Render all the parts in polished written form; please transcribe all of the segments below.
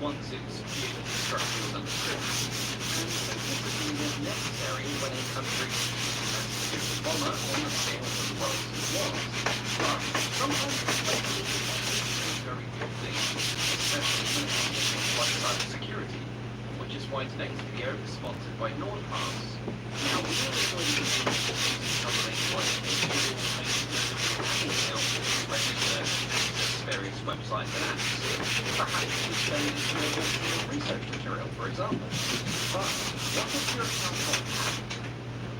once its legal structure was understood. And so typically it is necessary when a country has to bomber on the scale of the world was. But sometimes it's very quickly, especially when it comes to things like cybersecurity, which is why today's video is sponsored by NordPass. Now, we are going to be something like a digital email register various websites and apps. Perhaps you could send it to a research material, for example. But what if your account got hacked?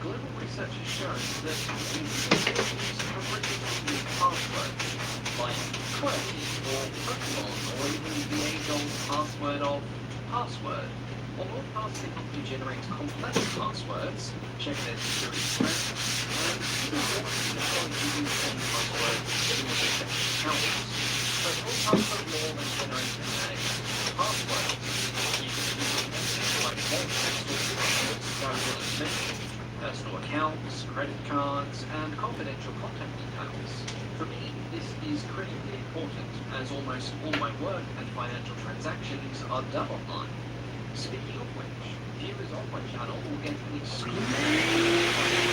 Global research has shown that the use of original passwords like QWERTY or Pokemon or even the age-old password of password. While NordPass can help you generate complex passwords, check their security threats, and even more secure using one password in your different accounts. But NordPass does more than generate and manage passwords. You can use things like multiple passwords, social information, personal accounts, credit cards, and confidential contact details. For me, this is critically important, as almost all my work and financial transactions are done online. Speaking of which, viewers on my channel will get an exclusive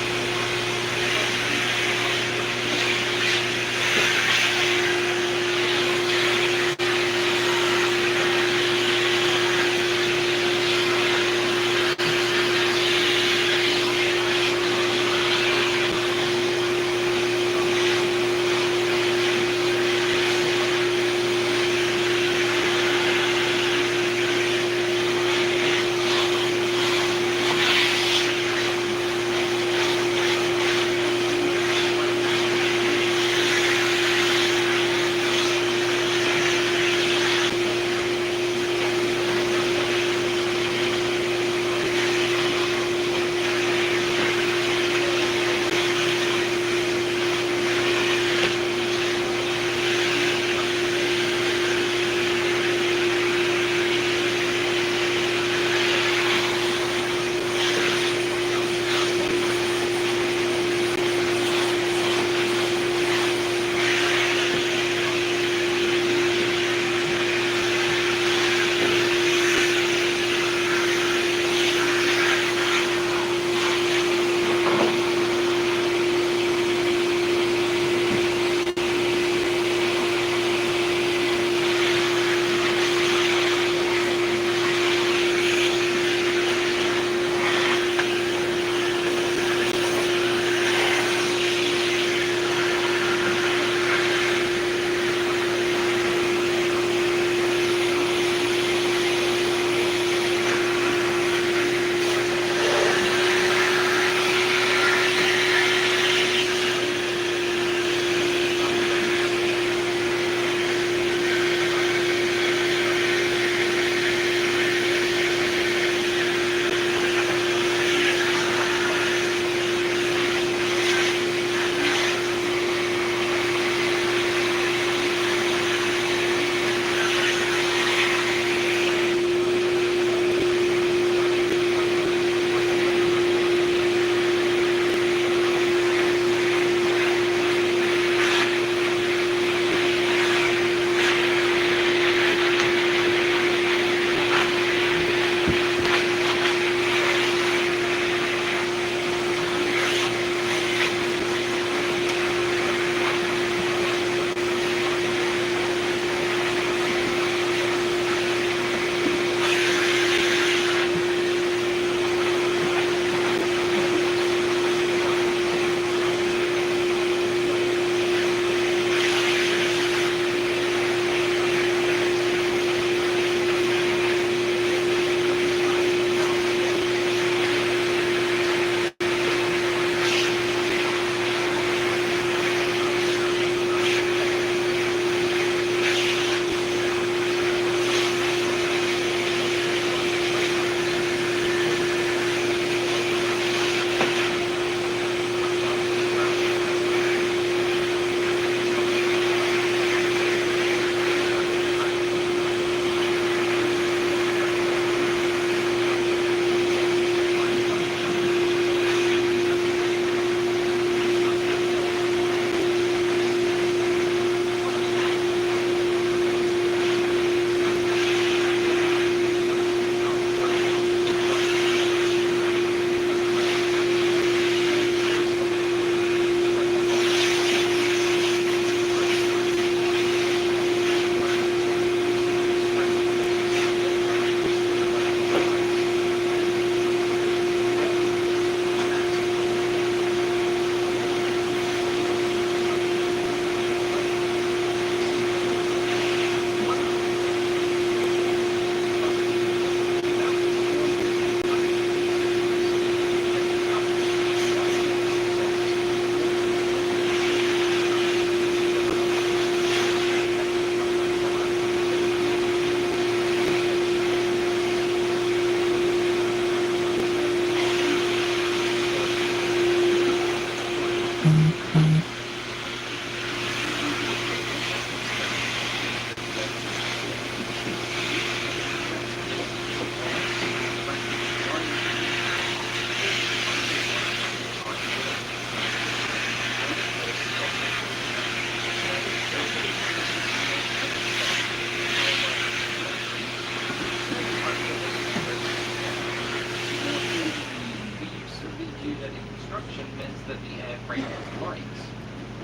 that the airframe was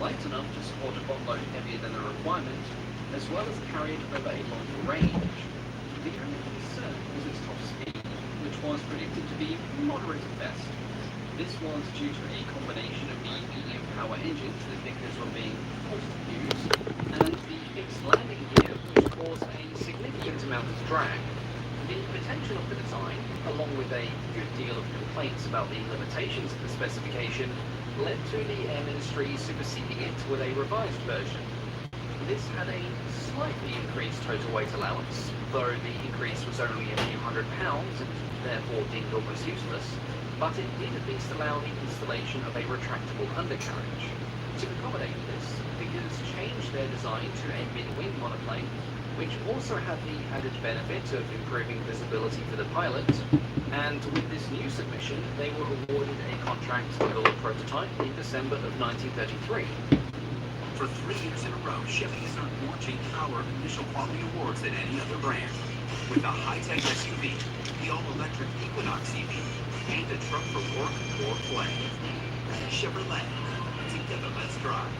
light enough to support a bomb load heavier than the requirement, as well as carry it over a longer range. The only concern was its top speed, which was predicted to be moderate at best. This was due to a combination of the medium power engines that Vickers were being forced to use, and the fixed landing gear, which caused a significant amount of drag. The potential of the design, along with a good deal of complaints about the limitations of the specification, led to the Air Ministry superseding it with a revised version. This had a slightly increased total weight allowance, though the increase was only a few £100 and therefore deemed almost useless, but it did at least allow the installation of a retractable undercarriage. To accommodate this, Vickers changed their design to a mid-wing monoplane, which also had the added benefit of improving visibility for the pilot, and with this new submission, they were awarded a contract to build a prototype in December of 1933. For 3 years in a row, Chevy has earned more J. Power initial quality awards than any other brand. With a high-tech SUV, the all-electric Equinox EV, and a truck for work or play. Chevrolet. Together, let's drive.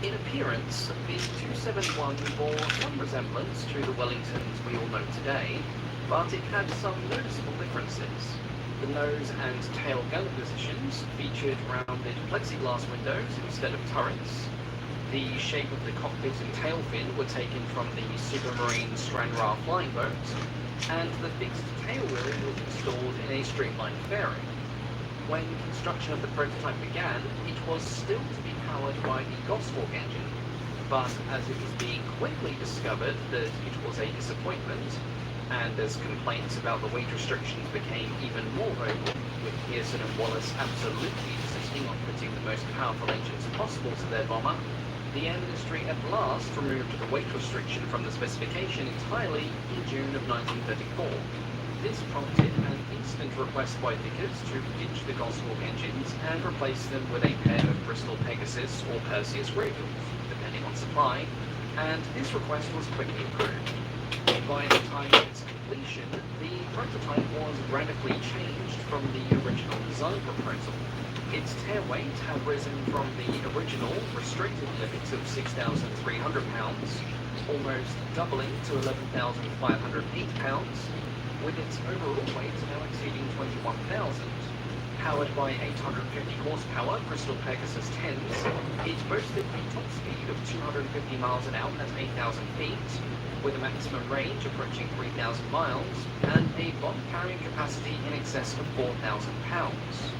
In appearance, the 271 bore some resemblance to the Wellingtons we all know today, but it had some noticeable differences. The nose and tail gun positions featured rounded plexiglass windows instead of turrets. The shape of the cockpit and tail fin were taken from the Supermarine Stranraer flying boat, and the fixed tail wheel was installed in a streamlined fairing. When construction of the prototype began, it was still to be powered by the Gosfork engine, but as it was being quickly discovered that it was a disappointment, and as complaints about the weight restrictions became even more vocal, with Pearson and Wallace absolutely insisting on putting the most powerful engines possible to their bomber, the Air Ministry at last removed the weight restriction from the specification entirely in June of 1934. This prompted an instant request by Vickers to ditch the Gosfork engines and replace them with a pair of Bristol Pegasus or Perseus radials, depending on supply, and this request was quickly approved. By the time of its completion, the prototype was radically changed from the original design proposal. Its tail weight had risen from the original restricted limit of £6,300, almost doubling to £11,508, with its overall weight now exceeding 21,000. Powered by 850 horsepower Bristol Pegasus 10s, it boasted a top speed of 250 miles an hour at 8,000 feet, with a maximum range approaching 3,000 miles, and a bomb carrying capacity in excess of 4,000 pounds.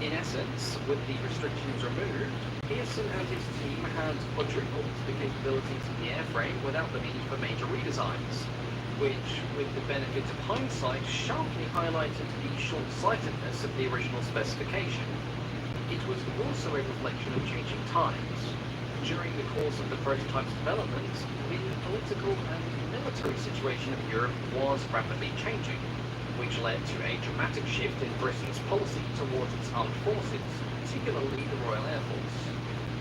In essence, with the restrictions removed, Pearson and his team had quadrupled the capabilities of the airframe without the need for major redesigns, which, with the benefit of hindsight, sharply highlighted the short-sightedness of the original specification. It was also a reflection of changing times. During the course of the prototype's development, the political and military situation of Europe was rapidly changing, which led to a dramatic shift in Britain's policy towards its armed forces, particularly the Royal Air Force.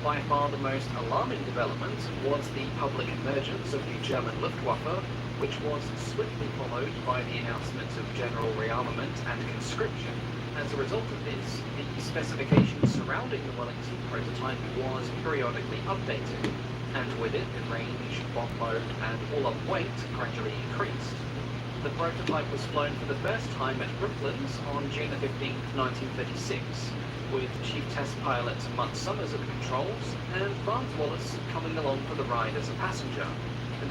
By far the most alarming development was the public emergence of the German Luftwaffe, which was swiftly followed by the announcement of general rearmament and conscription. As a result of this, the specifications surrounding the Wellington prototype was periodically updated, and with it, the range, bomb load, and all-up weight gradually increased. The prototype was flown for the first time at Brooklands on June 15, 1936, with Chief Test Pilot Mutt Summers at the controls, and Franz Wallace coming along for the ride as a passenger.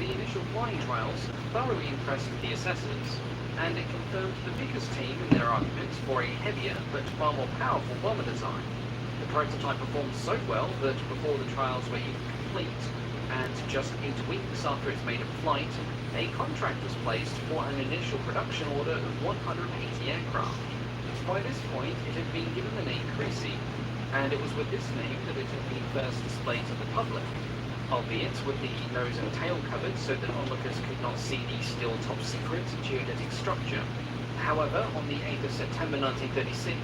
The initial flying trials thoroughly impressed the assessors, and it confirmed the Vickers team in their argument for a heavier but far more powerful bomber design. The prototype performed so well that before the trials were even complete, and just 8 weeks after its maiden flight, a contract was placed for an initial production order of 180 aircraft. By this point, it had been given the name Creasy, and it was with this name that it had been first displayed to the public, albeit with the nose and tail covered so that onlookers could not see the still top-secret geodetic structure. However, on the 8th of September 1936,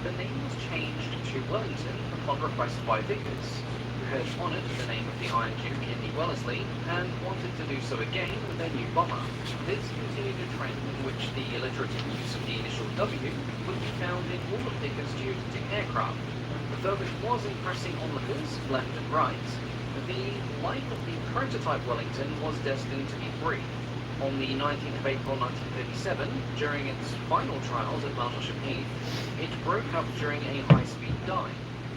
the name was changed to Wellington upon request by Vickers, who had honoured the name of the Iron Duke in the Wellesley and wanted to do so again with their new bomber. This continued a trend in which the alliterative use of the initial W would be found in all of Dickens' duty aircraft. Though it was impressing onlookers left and right, the life of the prototype Wellington was destined to be brief. On the 19th of April 1937, during its final trials at Martlesham Heath, it broke up during a high-speed dive,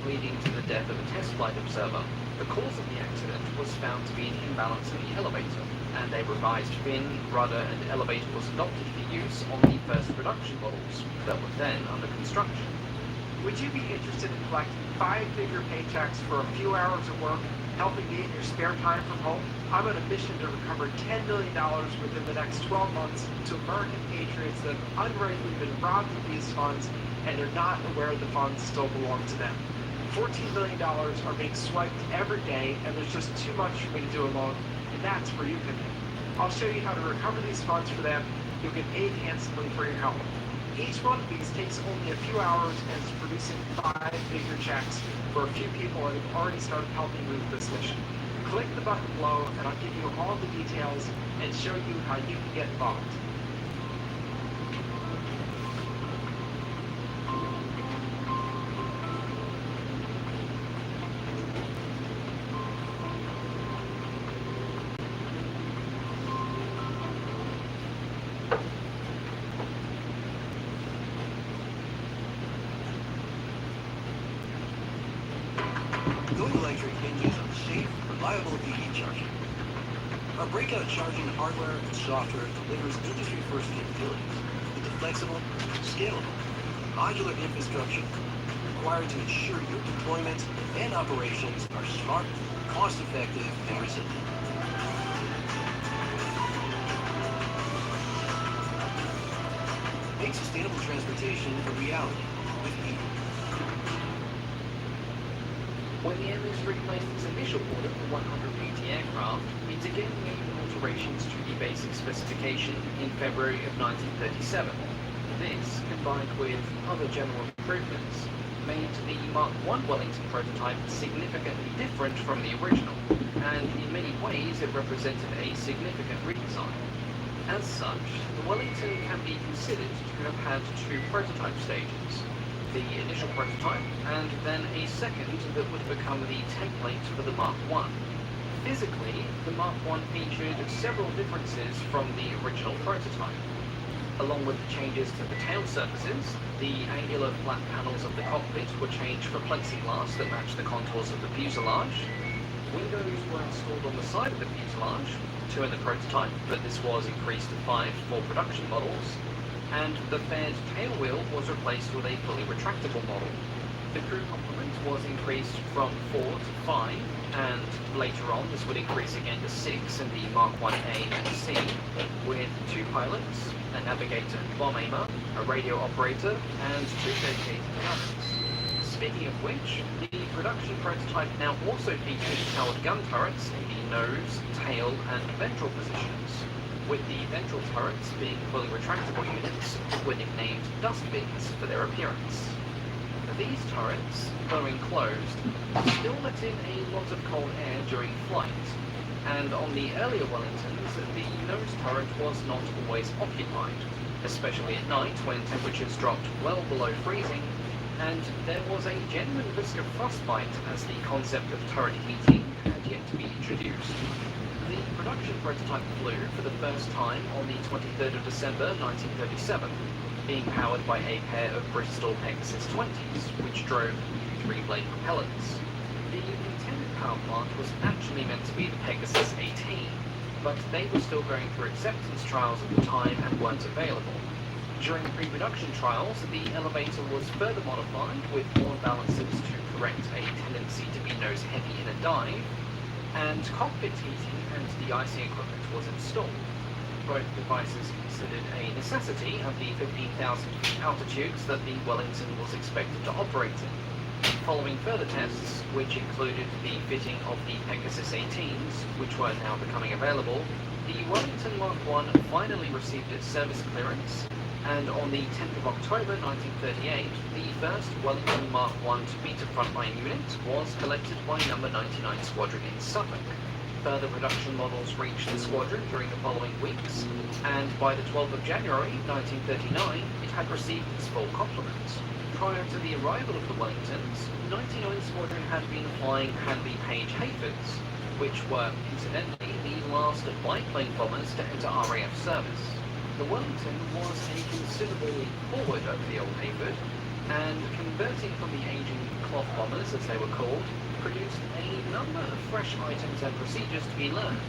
leading to the death of a test flight observer. The cause of the accident was found to be an imbalance in the elevator, and a revised fin, rudder, and elevator was adopted for use on the first production models that were then under construction. Would you be interested in collecting 5-figure paychecks for a few hours of work, helping me in your spare time from home? I'm on a mission to recover $10 million within the next 12 months to American patriots that have unrightly been robbed of these funds and are not aware the funds still belong to them. $14 million are being swiped every day, and there's just too much for me to do alone, and that's where you come in. I'll show you how to recover these funds for them. You'll get paid handsomely for your help. Each one of these takes only a few hours and is producing 5-figure checks for a few people that have already started helping me with this mission. Click the button below, and I'll give you all the details and show you how you can get involved. Going electric hinges on safe, reliable EV charging. Our breakout charging hardware and software delivers industry-first capabilities with the flexible, scalable, modular infrastructure required to ensure your deployment and operations are smart, cost-effective, and resilient. Make sustainable transportation a reality with EV. When the Air Ministry placed its initial order for 180 aircraft, it again made alterations to the basic specification in February of 1937. This, combined with other general improvements, made the Mark I Wellington prototype significantly different from the original, and in many ways it represented a significant redesign. As such, the Wellington can be considered to have had two prototype stages. The initial prototype, and then a second that would become the template for the Mark I. Physically, the Mark I featured several differences from the original prototype. Along with the changes to the tail surfaces, the angular flat panels of the cockpit were changed for plexiglass that matched the contours of the fuselage. Windows were installed on the side of the fuselage, 2 in the prototype, but this was increased to 5 for production models. And the faired tail wheel was replaced with a fully retractable model. The crew complement was increased from 4 to 5, and later on this would increase again to 6 in the Mark I-A and C, with 2 pilots, a navigator and bomb aimer, a radio operator, and 2 dedicated gunners. Speaking of which, the production prototype now also features powered gun turrets in the nose, tail, and ventral positions, with the ventral turrets being fully retractable units, were nicknamed dustbins for their appearance. These turrets, though enclosed, still let in a lot of cold air during flight, and on the earlier Wellingtons, the nose turret was not always occupied, especially at night when temperatures dropped well below freezing, and there was a genuine risk of frostbite as the concept of turret heating had yet to be introduced. The production prototype flew for the first time on the 23rd of December 1937, being powered by a pair of Bristol Pegasus 20s, which drove new 3-blade propellants. The intended power plant was actually meant to be the Pegasus 18, but they were still going through acceptance trials at the time and weren't available. During pre-production trials, the elevator was further modified with more balances to correct a tendency to be nose-heavy in a dive, and cockpit heating and de-icing equipment was installed. Both devices considered a necessity at the 15,000 feet altitudes that the Wellington was expected to operate in. Following further tests, which included the fitting of the Pegasus 18s, which were now becoming available, the Wellington Mark I finally received its service clearance, and on the 10th of October 1938, the first Wellington Mark I to meet a frontline unit was collected by No. 99 Squadron in Suffolk. Further production models reached the squadron during the following weeks, and by the 12th of January 1939, it had received its full complement. Prior to the arrival of the Wellingtons, 99 Squadron had been flying Handley Page Hayfords, which were, incidentally, the last biplane bombers to enter RAF service. The Wellington was a considerable leap forward over the old Hayford, and converting from the aging cloth bombers, as they were called, produced a number of fresh items and procedures to be learned,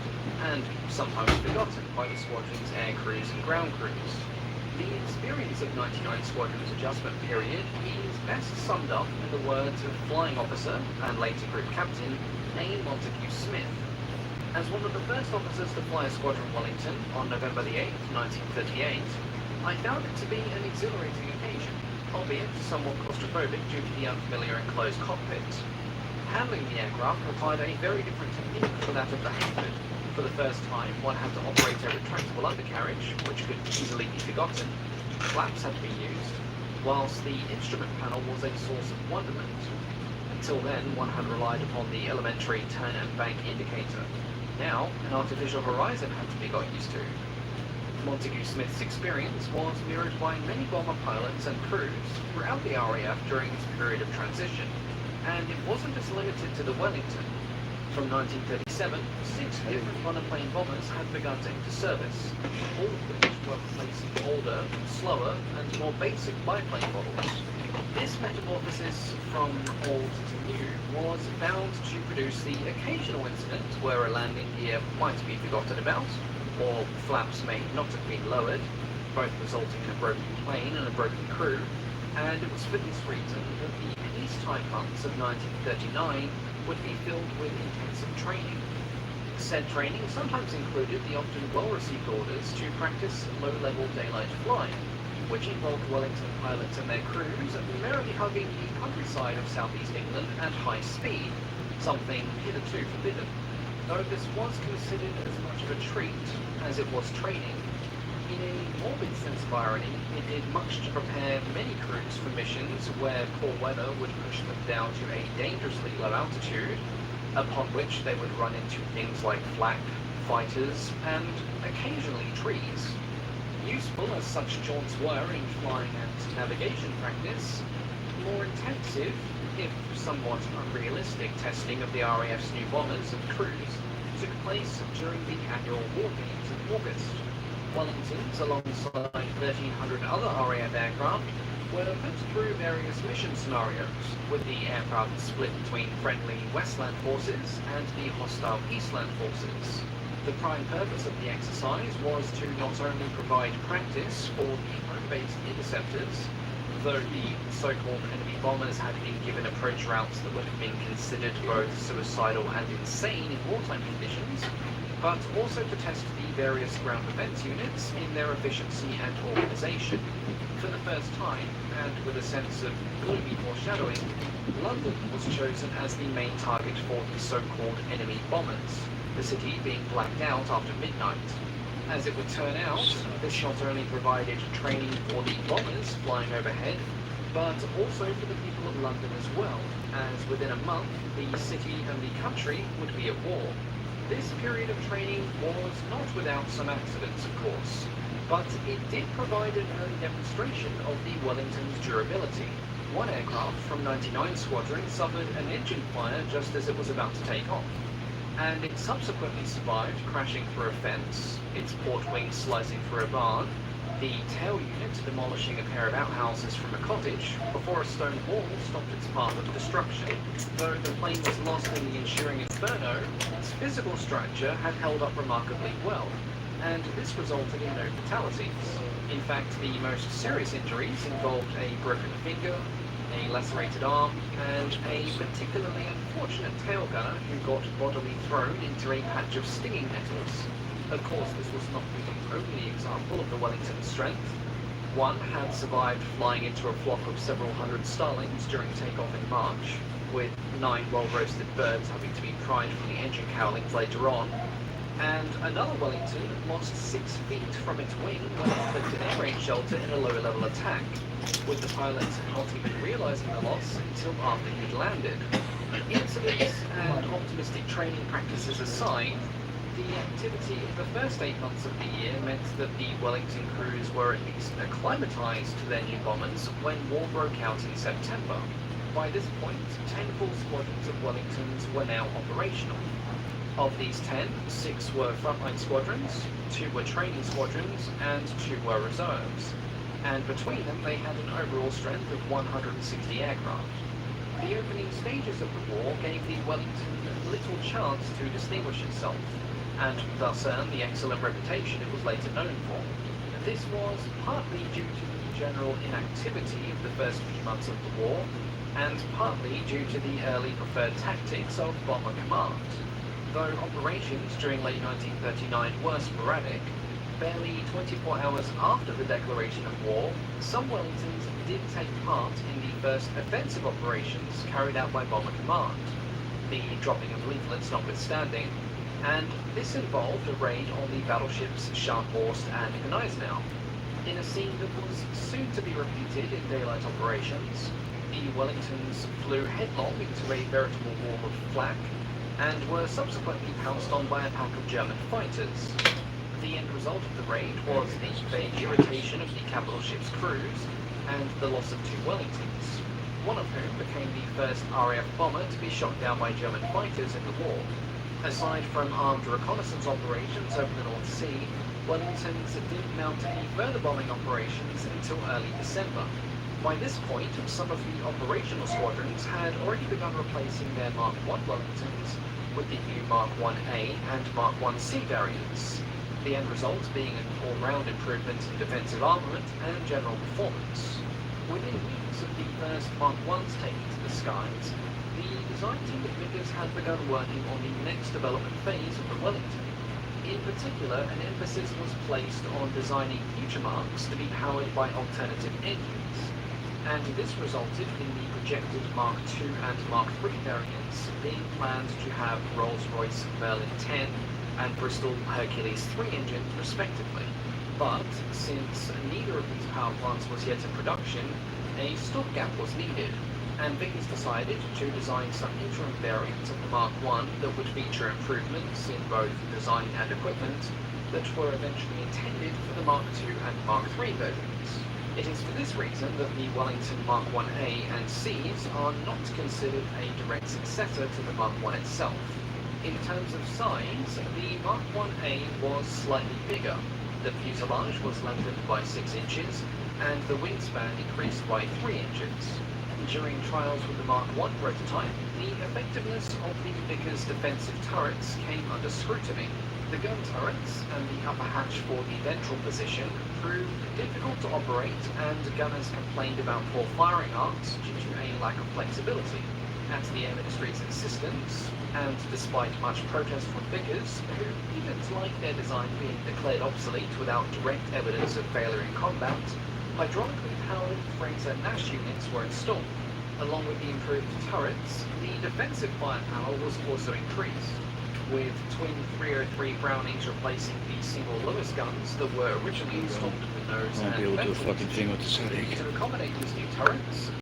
and sometimes forgotten by the squadron's air crews and ground crews. The experience of 99 Squadron's adjustment period is best summed up in the words of flying officer and later group captain A. Montague Smith. As one of the first officers to fly a Squadron Wellington on November the 8th, 1938, I found it to be an exhilarating occasion, albeit somewhat claustrophobic due to the unfamiliar enclosed cockpit. Handling the aircraft required a very different technique for that of the Hayford. For the first time, one had to operate a retractable undercarriage, which could easily be forgotten. Flaps had to be used, whilst the instrument panel was a source of wonderment. Until then, one had relied upon the elementary turn and bank indicator. Now, an artificial horizon had to be got used to. Montague Smith's experience was mirrored by many bomber pilots and crews throughout the RAF during this period of transition, and it wasn't just limited to the Wellington. From 1937, 6 different monoplane bombers had begun to enter service, all of which were replacing older, slower, and more basic biplane models. This metamorphosis from old to new was bound to produce the occasional incident where a landing gear might be forgotten about, or flaps may not have been lowered, both resulting in a broken plane and a broken crew, and it was for this reason that the peacetime months of 1939 would be filled with intensive training. Said training sometimes included the often well-received orders to practice low-level daylight flying, which involved Wellington pilots and their crews merrily hugging the countryside of southeast England at high speed, something hitherto forbidden. Though this was considered as much of a treat as it was training, in a morbid sense of irony, it did much to prepare many crews for missions where poor weather would push them down to a dangerously low altitude, upon which they would run into things like flak, fighters, and occasionally trees. Useful as such jaunts were in flying and navigation practice, more intensive, if somewhat unrealistic, testing of the RAF's new bombers and crews took place during the annual war games in August. Wellingtons, alongside 1,300 other RAF aircraft, were put through various mission scenarios, with the aircraft split between friendly Westland forces and the hostile Eastland forces. The prime purpose of the exercise was to not only provide practice for the home-based interceptors, though the so-called enemy bombers had been given approach routes that would have been considered both suicidal and insane in wartime conditions, but also to test the various ground defense units in their efficiency and organization. For the first time, and with a sense of gloomy foreshadowing, London was chosen as the main target for the so-called enemy bombers, the city being blacked out after midnight. As it would turn out, this not only provided training for the bombers flying overhead, but also for the people of London as well, as within a month, the city and the country would be at war. This period of training was not without some accidents, of course, but it did provide an early demonstration of the Wellington's durability. One aircraft from 99 Squadron suffered an engine fire just as it was about to take off, and it subsequently survived crashing through a fence, its port wing slicing through a barn, the tail unit demolishing a pair of outhouses from a cottage, before a stone wall stopped its path of destruction. Though the plane was lost in the ensuing inferno, its physical structure had held up remarkably well, and this resulted in no fatalities. In fact, the most serious injuries involved a broken finger, a lacerated arm, and a particularly unfortunate tail gunner who got bodily thrown into a patch of stinging nettles. Of course, this was not the only example of the Wellington's strength. One had survived flying into a flock of several hundred starlings during takeoff in March, with 9 well-roasted birds having to be pried from the engine cowlings later on, and another Wellington lost 6 feet from its wing when it flipped an air raid shelter in a lower-level attack, with the pilot not even realizing the loss until after he'd landed. Incidents and optimistic training practices aside, the activity in the first 8 months of the year meant that the Wellington crews were at least acclimatized to their new bombers when war broke out in September. By this point, 10 full squadrons of Wellingtons were now operational. Of these 10, 6 were frontline squadrons, 2 were training squadrons, and 2 were reserves. And between them they had an overall strength of 160 aircraft. The opening stages of the war gave the Wellington little chance to distinguish itself, and thus earn the excellent reputation it was later known for. This was partly due to the general inactivity of the first few months of the war, and partly due to the early preferred tactics of Bomber Command. Though operations during late 1939 were sporadic, barely 24 hours after the declaration of war, some Wellingtons did take part in the first offensive operations carried out by Bomber Command, the dropping of leaflets notwithstanding, and this involved a raid on the battleships Scharnhorst and Gneisenau. In a scene that was soon to be repeated in daylight operations, the Wellingtons flew headlong into a veritable wall of flak, and were subsequently pounced on by a pack of German fighters. The end result of the raid was the vague irritation of the capital ship's crews, and the loss of 2 Wellingtons, one of whom became the first RAF bomber to be shot down by German fighters in the war. Aside from armed reconnaissance operations over the North Sea, Wellingtons didn't mount any further bombing operations until early December. By this point, some of the operational squadrons had already begun replacing their Mark I Wellingtons with the new Mark 1A and Mark 1C variants, the end result being an all-round improvement in defensive armament and general performance. Within weeks of the first Mark 1s taking to the skies, the design team at Vickers had begun working on the next development phase of the Wellington. In particular, an emphasis was placed on designing future Marks to be powered by alternative engines, and this resulted in the projected Mark II and Mark III variants being planned to have Rolls-Royce Merlin 10 and Bristol Hercules 3 engines respectively. But since neither of these power plants was yet in production, a stopgap was needed, and Vickers decided to design some interim variants of the Mark I that would feature improvements in both design and equipment that were eventually intended for the Mark II and Mark III versions. It is for this reason that the Wellington Mark 1A and Cs are not considered a direct successor to the Mark I itself. In terms of size, the Mark 1A was slightly bigger. The fuselage was lengthened by 6 inches, and the wingspan increased by 3 inches. During trials with the Mark I prototype, the effectiveness of the Vickers defensive turrets came under scrutiny. The gun turrets and the upper hatch for the ventral position proved difficult to operate, and gunners complained about poor firing arcs due to a lack of flexibility. At the Air Ministry's insistence, and despite much protest from Vickers, who didn't like their design being declared obsolete without direct evidence of failure in combat, hydraulically powered freighter Nash units were installed. Along with the improved turrets, the defensive firepower was also increased, with twin 303 Brownings replacing the single Lewis guns that were originally installed with the nose and ventral. To accommodate these new turrets,